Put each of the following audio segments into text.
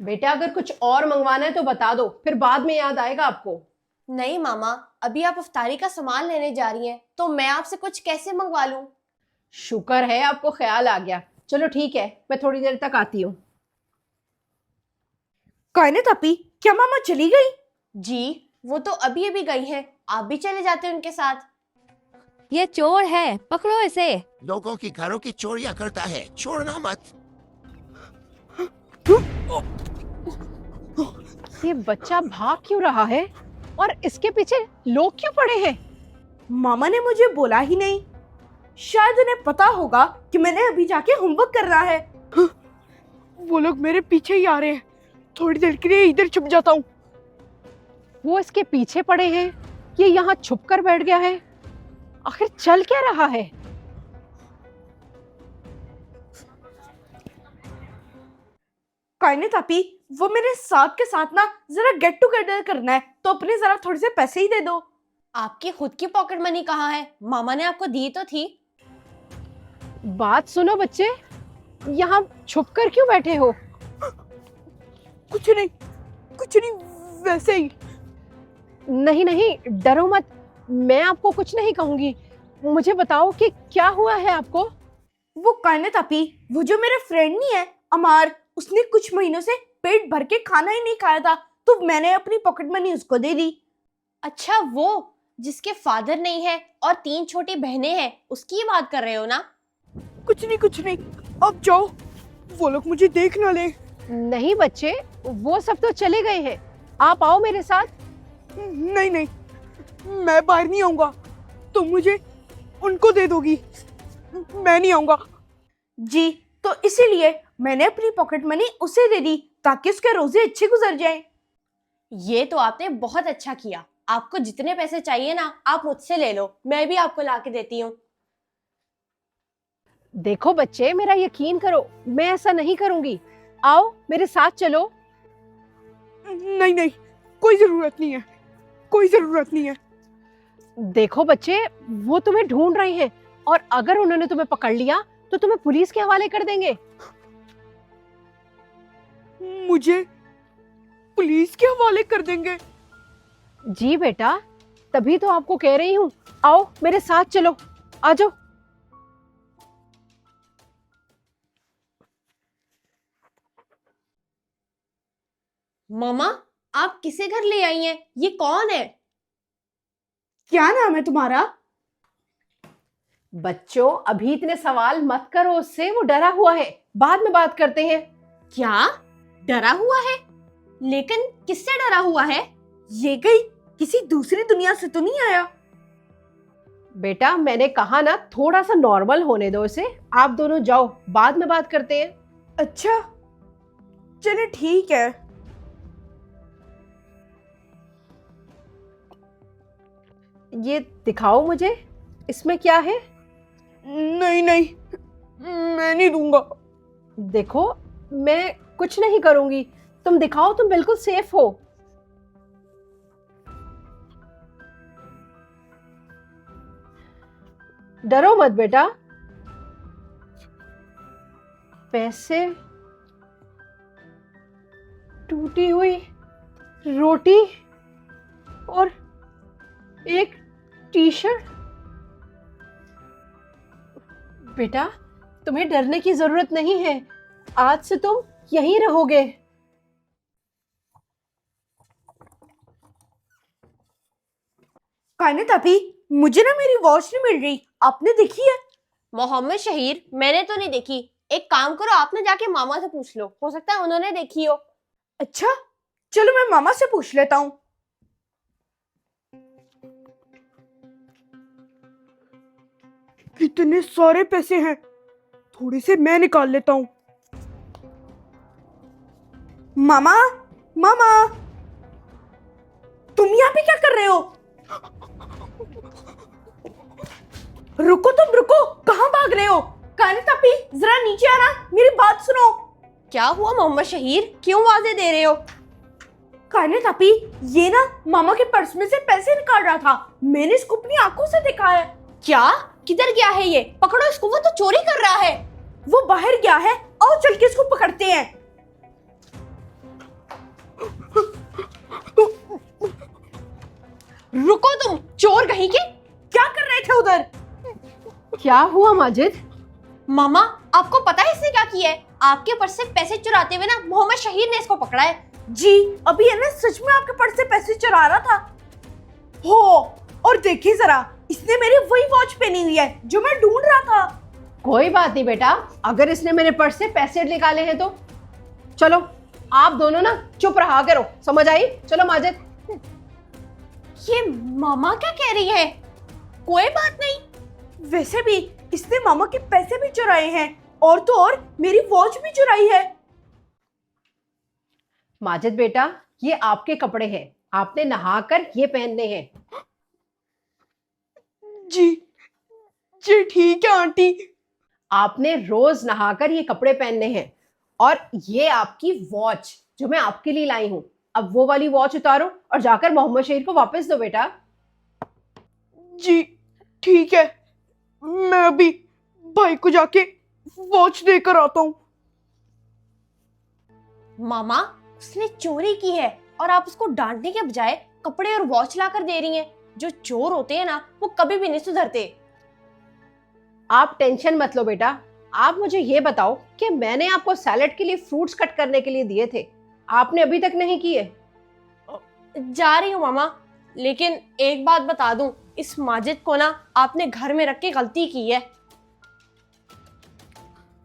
बेटा अगर कुछ और मंगवाना है तो बता दो, फिर बाद में याद आएगा आपको। नहीं मामा, अभी आप इफ्तारी का सामान लेने जा रही हैं तो मैं आपसे कुछ कैसे मंगवा लूं? शुक्र है आपको ख्याल आ गया। चलो ठीक है, मैं थोड़ी देर तक आती हूँ। कायनात आपी, क्या मामा चली गई? जी, वो तो अभी अभी गई हैं। आप भी चले जाते हैं उनके साथ। ये चोर है, पकड़ो इसे। लोगों की घरों की चोरियां करता है, छोड़ना मत। ये बच्चा भाग क्यों रहा है और इसके पीछे लोग क्यों पड़े हैं? मामा ने मुझे बोला ही नहीं। शायद उन्हें पता होगा कि मैंने अभी जाके होमवर्क करना है। वो लोग मेरे पीछे ही आ रहे हैं। थोड़ी देर के लिए इधर छुप जाता हूँ। वो इसके पीछे पड़े हैं, ये यहाँ छुप कर बैठ गया है। आखिर चल क्या रहा है? कायनात आपी, वो मेरे साथ के साथ ना जरा गेट टुगेदर करना है, तो अपने जरा थोड़े से पैसे ही दे दो। आपकी खुद की पॉकेट मनी कहाँ है? मामा ने आपको दी तो थी। बात सुनो बच्चे, यहाँ छुप कर क्यों बैठे हो? कुछ नहीं, वैसे ही। नहीं नहीं, डरो मत, मैं आपको कुछ नहीं कहूंगी। मुझे बताओ कि क्या हुआ है आपको? वो कायनात आपी, वो जो मेरा फ्रेंड नहीं है अमार, उसने कुछ महीनों से पेट भर के खाना ही नहीं खाया था, तो मैंने अपनी पॉकेट मनी उसको दे दी। अच्छा, वो जिसके फादर नहीं है और 3 छोटी बहनें हैं, उसकी बात कर रहे हो ना? कुछ नहीं, अब जाओ, वो लोग मुझे देख ना ले। नहीं बच्चे, वो सब तो चले गए हैं। आप आओ मेरे साथ। नहीं, मैं बाहर नहीं आऊंगा। तुम मुझे उनको दे दोगी, मैं नहीं आऊंगा। जी, तो इसीलिए मैंने अपनी पॉकेट मनी उसे दे दी ताकि उसके रोजे अच्छे गुजर जाएं। ये तो आपने बहुत अच्छा किया। आपको जितने पैसे चाहिए ना, आप मुझसे ले लो, मैं भी आपको ला के देती हूँ। देखो बच्चे, मेरा यकीन करो, मैं ऐसा नहीं करूंगी। आओ मेरे साथ चलो। नहीं, कोई जरूरत नहीं है। देखो बच्चे, वो तुम्हें ढूंढ रहे हैं और अगर उन्होंने तुम्हें पकड़ लिया तो तुम्हें पुलिस के हवाले कर देंगे। मुझे पुलिस के हवाले कर देंगे? जी बेटा, तभी तो आपको कह रही हूँ, आओ मेरे साथ चलो, आ जाओ। मामा, आप किसे घर ले आई हैं? ये कौन है? क्या नाम है तुम्हारा? बच्चों अभी इतने सवाल मत करो उससे, वो डरा हुआ है, बाद में बात करते हैं। क्या डरा हुआ है? लेकिन किससे डरा हुआ है? ये कहीं किसी दूसरी दुनिया से तो नहीं आया? बेटा मैंने कहा ना, थोड़ा सा नॉर्मल होने दो इसे। आप दोनों जाओ, बाद में बात करते हैं। अच्छा, चले ठीक है। ये दिखाओ मुझे, इसमें क्या है? नहीं, मैं नहीं दूंगा। देखो, मैं कुछ नहीं करूंगी, तुम दिखाओ, तुम बिल्कुल सेफ हो। डरो मत बेटा। पैसे, टूटी हुई रोटी और एक टी शर्ट। बेटा तुम्हें डरने की जरूरत नहीं है, आज से तुम यहीं रहोगे। कायनात आपी, मुझे ना मेरी वॉच नहीं मिल रही, आपने देखी है? मोहम्मद शहीर, मैंने तो नहीं देखी। एक काम करो, आपने जाके मामा से पूछ लो, हो सकता है उन्होंने देखी हो। अच्छा, चलो मैं मामा से पूछ लेता हूँ। कितने सारे पैसे हैं, थोड़े से मैं निकाल लेता हूँ। मामा, तुम यहाँ पे क्या कर रहे हो? रुको, कहाँ भाग रहे हो? कायनात आपी, जरा नीचे आना, मेरी बात सुनो। क्या हुआ मोहम्मद शहीर, क्यों आवाजें दे रहे हो? कायनात आपी, ये ना मामा के पर्स में से पैसे निकाल रहा था, मैंने इसको अपनी आंखों से देखा है। क्या? किधर गया है ये? पकड़ो इसको, वो तो चोरी कर रहा है। वो बाहर गया है, आओ चल के इसको पकड़ते हैं। रुको तुम, चोर कहीं के। क्या कर रहे थे उधर? क्या हुआ माजिद? मामा, आपको पता है इसने क्या किया है? आपके पर्स से पैसे चुराते हुए ना मोहम्मद शहीर ने इसको पकड़ा है। जी, अभी है ना सच में आपके पर्स से पैसे चुरा रहा था। हो, और देखिए जरा, इसने मेरी वही वॉच पहनी हुई है जो मैं ढूंढ रहा था। कोई बात नहीं बेटा, अगर इसने मेरे पर्स से पैसे निकाले हैं तो चलो आप दोनों ना चुप रहा करो, समझ आई? चलो माजिद। ये मामा क्या कह रही है? कोई बात नहीं। वैसे भी इसने मामा के पैसे भी चुराए हैं और तो और मेरी वॉच भी चुराई है। माजिद बेटा, ये आपके कपड़े हैं, आपने नहाकर ये पहनने हैं। जी जी ठीक है आंटी। आपने रोज नहाकर ये कपड़े पहनने हैं, और ये आपकी वॉच जो मैं आपके लिए लाई हूं, अब वो वाली वॉच उतारो और जाकर मोहम्मद शहीर को वापस दो बेटा। जी ठीक है, मैं अभी भाई को जाके वॉच देकर आता हूँ। मामा, उसने चोरी की है और आप उसको डांटने के बजाय कपड़े और वॉच लाकर दे रही हैं। जो चोर होते हैं ना, वो कभी भी नहीं सुधरते। आप टेंशन मत लो बेटा, आप मुझे ये बताओ कि मैंने आपको सैलेड के लिए फ्रूट्स कट करने के लिए दिए थे, आपने अभी तक नहीं किए। जा रही हूँ मामा, लेकिन एक बात बता दूं, इस माजिद को ना आपने घर में रख के गलती की है।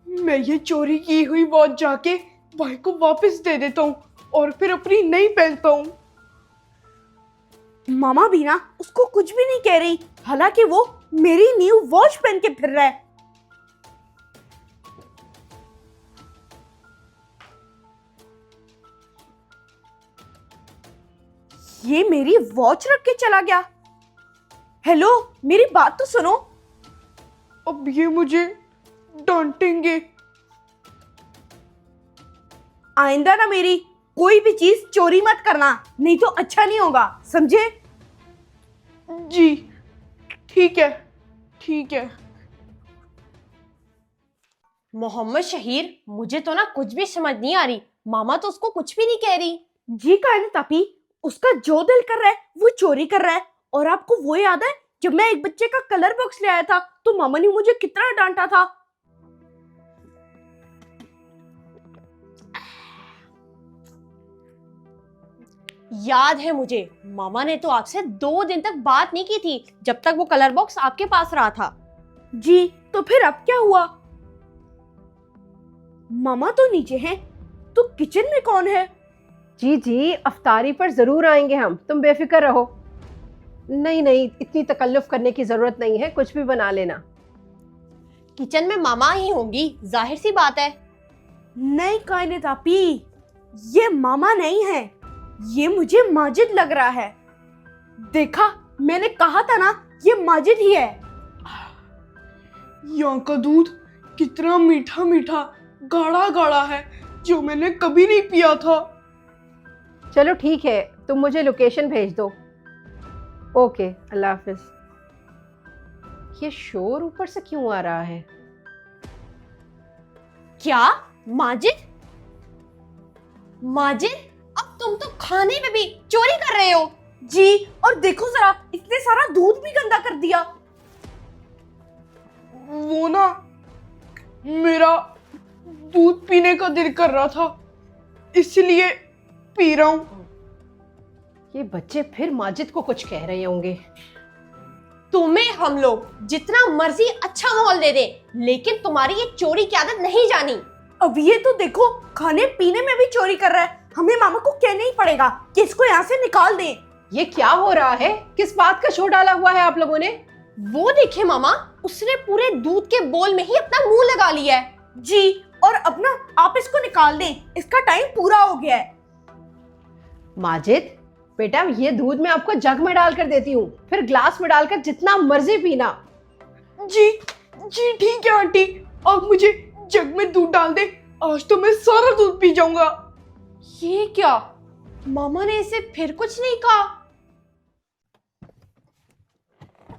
मैं ये चोरी की हुई वॉच जाके भाई को वापस दे देता हूँ और फिर अपनी नई पहनता हूँ। मामा भी ना उसको कुछ भी नहीं कह रही, हालांकि वो मेरी न्यू वॉच पहन के फिर रहा है। ये मेरी वॉच रख के चला गया। हेलो, मेरी बात तो सुनो। अब ये मुझे डांटेंगे। आइंदा ना मेरी कोई भी चीज चोरी मत करना, नहीं तो अच्छा नहीं होगा, समझे? जी ठीक है ठीक है। मोहम्मद शहीर, मुझे तो ना कुछ भी समझ नहीं आ रही। मामा तो उसको कुछ भी नहीं कह रही। जी कायने तापी, उसका जो दिल कर रहा है वो चोरी कर रहा है। और आपको वो याद है जब मैं एक बच्चे का कलर बॉक्स ले आया था तो मामा ने मुझे कितना डांटा था। याद है मुझे, मामा ने तो आपसे 2 दिन तक बात नहीं की थी जब तक वो कलर बॉक्स आपके पास रहा था। जी, तो फिर अब क्या हुआ? मामा तो नीचे हैं, तो किचन में कौन है? जी जी, अफ्तारी पर जरूर आएंगे हम, तुम बेफिक्र रहो। नहीं नहीं, इतनी तकल्लुफ करने की जरूरत नहीं है, कुछ भी बना लेना। किचन में मामा ही होंगी, जाहिर सी बात है। नहीं कायने तापी, ये मामा नहीं है, ये मुझे माजिद लग रहा है। देखा, मैंने कहा था ना, ये माजिद ही है। यहाँ का दूध कितना मीठा मीठा गाढ़ा गाढ़ा है, जो मैंने कभी नहीं पिया था। चलो ठीक है, तुम मुझे लोकेशन भेज दो। ओके, अल्लाह हाफिज। ये शोर ऊपर से क्यों आ रहा है? क्या? माजिद? माजिद, अब तुम तो खाने में भी चोरी कर रहे हो। जी, और देखो जरा, इतने सारा दूध भी गंदा कर दिया। वो ना, मेरा दूध पीने का दिल कर रहा था, इसलिए पी रहा हूं। ये बच्चे फिर माजिद को कुछ कह रहे होंगे। तुम्हें हम लोग जितना मर्जी अच्छा माहौल दे दें, लेकिन तुम्हारी ये चोरी की आदत नहीं जानी। अब ये तो देखो, खाने पीने में भी चोरी कर रहा है। हमें मामा को कहना ही पड़ेगा कि इसको यहाँ से निकाल दें। ये क्या हो रहा है? किस बात का शोर डाला हुआ है आप लोगों ने? वो देखे मामा, उसने पूरे दूध के बोल में ही अपना मुंह लगा लिया है। जी, और अब ना आप इसको निकाल दें, इसका टाइम पूरा हो गया है। माजिद बेटा, ये दूध मैं आपको जग में डाल कर देती हूँ, फिर ग्लास में डालकर जितना मर्जी पीना। जी जी ठीक है आंटी, आप मुझे जग में दूध डाल दे, आज तो मैं सारा दूध पी जाऊंगा। ये क्या? मामा ने इसे फिर कुछ नहीं कहा।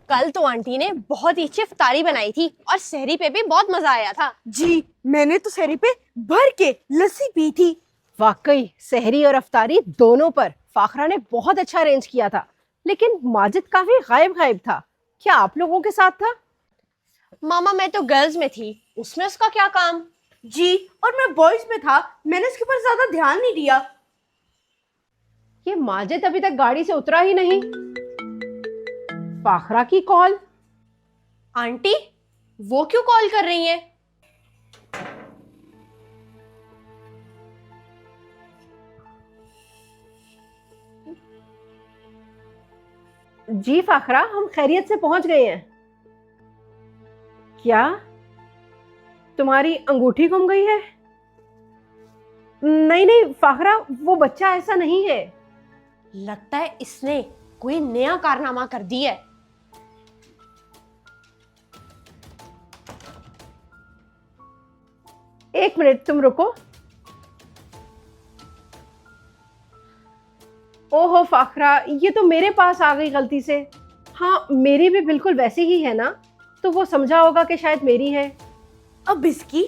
कल तो आंटी ने बहुत ही अच्छी इफ्तारी बनाई थी और सहरी पे भी बहुत मजा आया था। जी, मैंने तो सहरी पे भर के लस्सी पी थी। वाकई सहरी और अफ्तारी दोनों पर फाखरा ने बहुत अच्छा अरेंज किया था। लेकिन माजिद काफी गायब गायब था। क्या आप लोगों के साथ था? मामा मैं तो गर्ल्स में थी, उसमें उसका क्या काम? जी, और मैं बॉयज में था, मैंने इसके ऊपर ज्यादा ध्यान नहीं दिया। ये माजिद अभी तक गाड़ी से उतरा ही नहीं। फाखरा की कॉल। आंटी वो क्यों कॉल कर रही हैं? जी फाखरा, हम खैरियत से पहुंच गए हैं। क्या तुम्हारी अंगूठी गुम गई है? नहीं नहीं फाखरा, वो बच्चा ऐसा नहीं है। लगता है इसने कोई नया कारनामा कर दिया है। एक मिनट तुम रुको। ओहो फाखरा, ये तो मेरे पास आ गई गलती से। हाँ, मेरी भी बिल्कुल वैसी ही है ना, तो वो समझा होगा कि शायद मेरी है। अब इसकी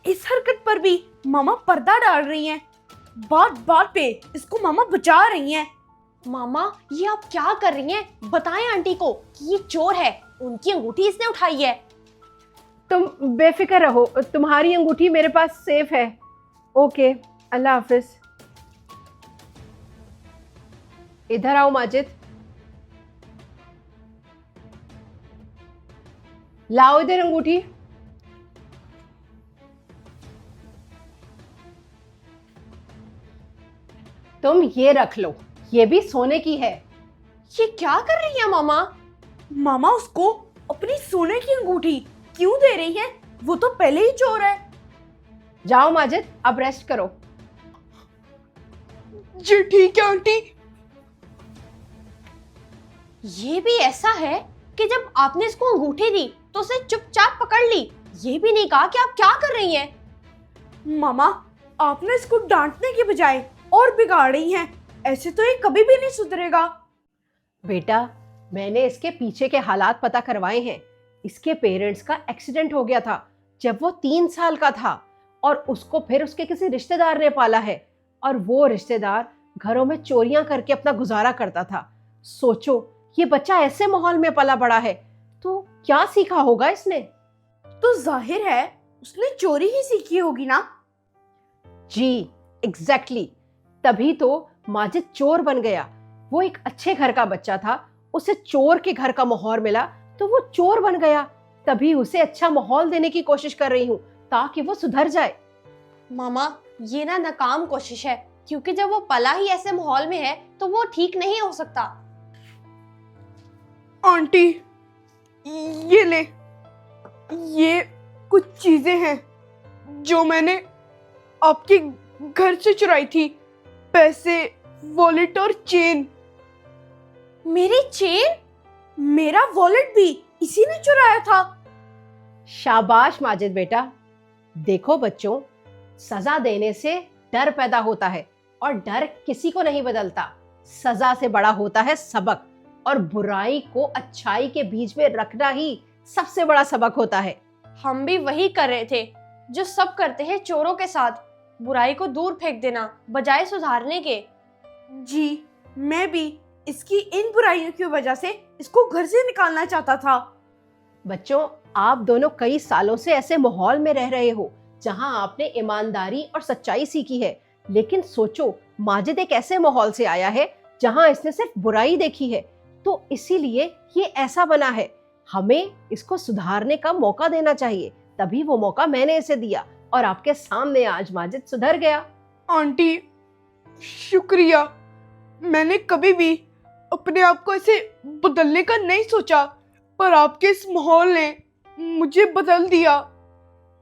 इस हरकत पर भी मामा पर्दा डाल रही हैं। बात बात पे इसको मामा बचा रही हैं। मामा ये आप क्या कर रही हैं? बताएं आंटी को कि ये चोर है, उनकी अंगूठी इसने उठाई है। तुम बेफिक्र रहो, तुम्हारी अंगूठी मेरे पास सेफ है। ओके, अल्लाह हाफिज। इधर आओ माजिद। लाओ इधर अंगूठी। तुम ये रख लो, ये भी सोने की है। ये क्या कर रही है मामा? मामा उसको अपनी सोने की अंगूठी क्यों दे रही है? वो तो पहले ही चोर है। जाओ माजिद, अब रेस्ट करो। जी ठीक है आंटी। ये भी ऐसा है कि जब आपने इसको अंगूठी दी तो उसे चुपचाप पकड़ ली, ये भी नहीं कहा कि आप क्या कर रही हैं। मामा आपने इसको डांटने के बजाय और बिगाड़ रही हैं। ऐसे तो ये कभी भी नहीं सुधरेगा। बेटा, मैंने इसके पीछे के हालात पता करवाए हैं। इसके पेरेंट्स का एक्सीडेंट हो गया था जब वो 3 साल का था, और उसको फिर उसके किसी रिश्तेदार ने पाला है, और वो रिश्तेदार घरों में चोरियां करके अपना गुजारा करता था। सोचो, ये बच्चा ऐसे माहौल में पला बड़ा है, तो क्या सीखा होगा इसने? तो जाहिर है उसने चोरी ही सीखी होगी ना। जी एग्जैक्टली। तभी तो माजिद चोर बन गया। वो एक अच्छे घर का बच्चा था, उसे चोर के घर का माहौल मिला तो वो चोर बन गया। तभी उसे अच्छा माहौल देने की कोशिश कर रही हूँ ताकि वो सुधर जाए। मामा ये ना नाकाम कोशिश है, क्योंकि जब वो पला ही ऐसे माहौल में है तो वो ठीक नहीं हो सकता। आंटी ये ले, ये कुछ चीजें हैं जो मैंने आपके घर से चुराई थी। पैसे, वॉलेट और चेन। मेरी चेन? मेरा वॉलेट भी इसी ने चुराया था। शाबाश माजिद बेटा। देखो बच्चों, सजा देने से डर पैदा होता है, और डर किसी को नहीं बदलता। सजा से बड़ा होता है सबक, और बुराई को अच्छाई के बीच में रखना ही सबसे बड़ा सबक होता है। हम भी वही कर रहे थे जो सब करते हैं चोरों के साथ, बुराई को दूर फेंक देना बजाय सुधारने के। जी, मैं भी इसकी इन बुराइयों की वजह से इसको घर से निकालना चाहता था। बच्चों, आप दोनों कई सालों से ऐसे माहौल में रह रहे हो जहां आपने ईमानदारी और सच्चाई सीखी है, लेकिन सोचो, माजिद एक ऐसे माहौल से आया है जहां इसने सिर्फ बुराई देखी है, तो इसीलिए ये ऐसा बना है। हमें इसको सुधारने का मौका देना चाहिए। तभी वो मौका मैंने इसे दिया, और आपके सामने आज माजिद सुधर गया। आंटी शुक्रिया। मैंने कभी भी अपने आप को ऐसे बदलने का नहीं सोचा, पर आपके इस माहौल ने मुझे बदल दिया।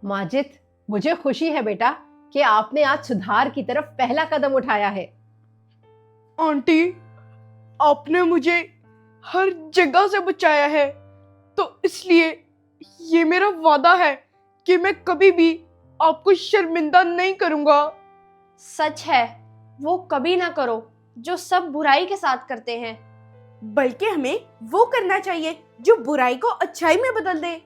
माजिद, मुझे खुशी है बेटा कि आपने आज सुधार की तरफ पहला कदम उठाया है। आंटी, आपने मुझे हर जगह से बचाया है, तो इसलिए ये मेरा वादा है कि मैं कभी भी आपको शर्मिंदा नहीं करूंगा। सच है, वो कभी ना करो जो सब बुराई के साथ करते हैं। बल्कि हमें वो करना चाहिए जो बुराई को अच्छाई में बदल दे।